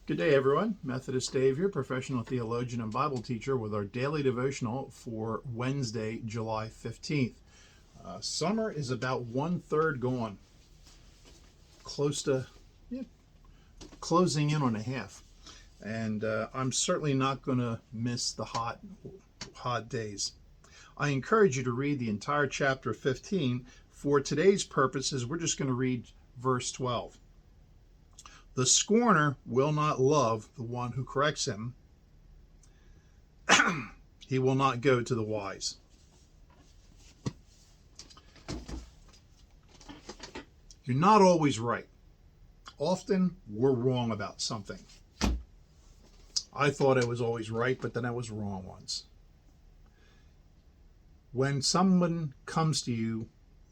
Good day, everyone. Methodist Dave here, professional theologian and Bible teacher, with our daily devotional for Wednesday, July 15th. Summer is about 1/3 gone, close to closing in on a half. And I'm certainly not going to miss the hot days. I encourage you to read the entire chapter 15. For today's purposes, we're just going to read verse 12. The scorner will not love the one who corrects him. He will not go to the wise. You're not always right. Often we're wrong about something. I thought I was always right, but then I was wrong once. When someone comes to you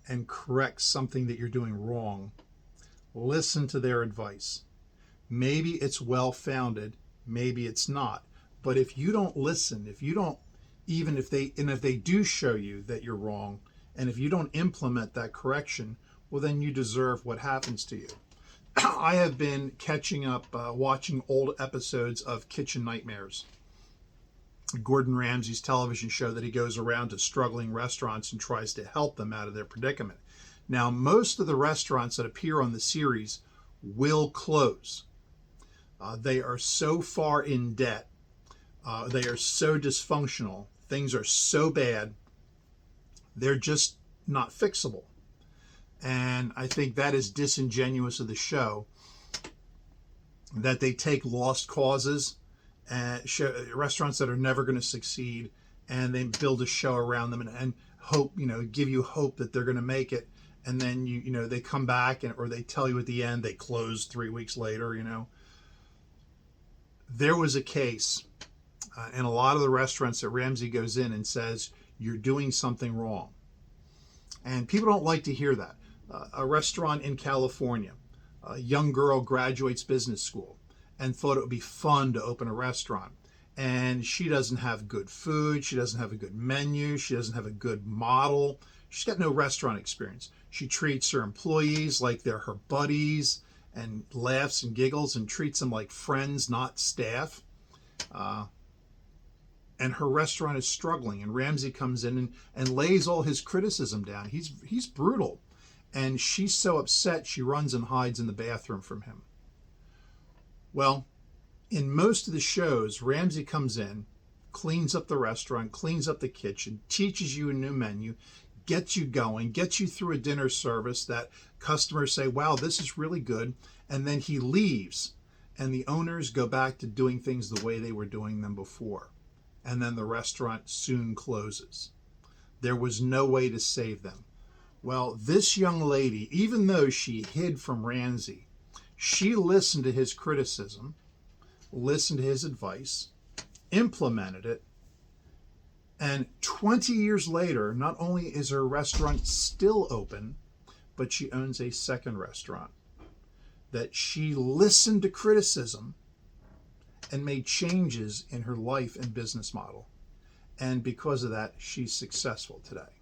and corrects something that you're doing wrong, listen to their advice. Maybe it's well-founded, maybe it's not. But if you don't listen, if they do show you that you're wrong, and if you don't implement that correction, well, then you deserve what happens to you. I have been catching up, watching old episodes of Kitchen Nightmares, Gordon Ramsay's television show that he goes around to struggling restaurants and tries to help them out of their predicament. Now, most of the restaurants that appear on the series will close. They are so far in debt. They are so dysfunctional. Things are so bad. They're just not fixable. And I think that is disingenuous of the show, that they take lost causes and restaurants that are never going to succeed, and they build a show around them and hope, give you hope that they're going to make it. And then they come back or they tell you at the end they closed 3 weeks later. There was a case in a lot of the restaurants that Ramsay goes in and says, you're doing something wrong. And people don't like to hear that. A restaurant in California, a young girl graduates business school and thought it would be fun to open a restaurant. And she doesn't have good food. She doesn't have a good menu. She doesn't have a good model. She's got no restaurant experience. She treats her employees like they're her buddies and laughs and giggles and treats them like friends, not staff. And her restaurant is struggling. And Ramsay comes in and lays all his criticism down. He's brutal. And she's so upset, she runs and hides in the bathroom from him. Well, in most of the shows, Ramsay comes in, cleans up the restaurant, cleans up the kitchen, teaches you a new menu, gets you going, gets you through a dinner service that customers say, wow, this is really good. And then he leaves, and the owners go back to doing things the way they were doing them before. And then the restaurant soon closes. There was no way to save them. Well, this young lady, even though she hid from Ramsay, she listened to his criticism, listened to his advice, implemented it, and 20 years later, not only is her restaurant still open, but she owns a second restaurant. That she listened to criticism and made changes in her life and business model. And because of that, she's successful today.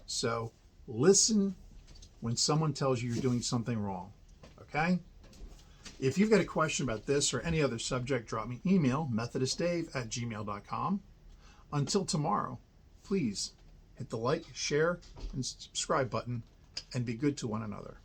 So listen when someone tells you you're doing something wrong, okay? If you've got a question about this or any other subject, drop me an email, methodistdave@gmail.com. Until tomorrow, please hit the like, share, and subscribe button and be good to one another.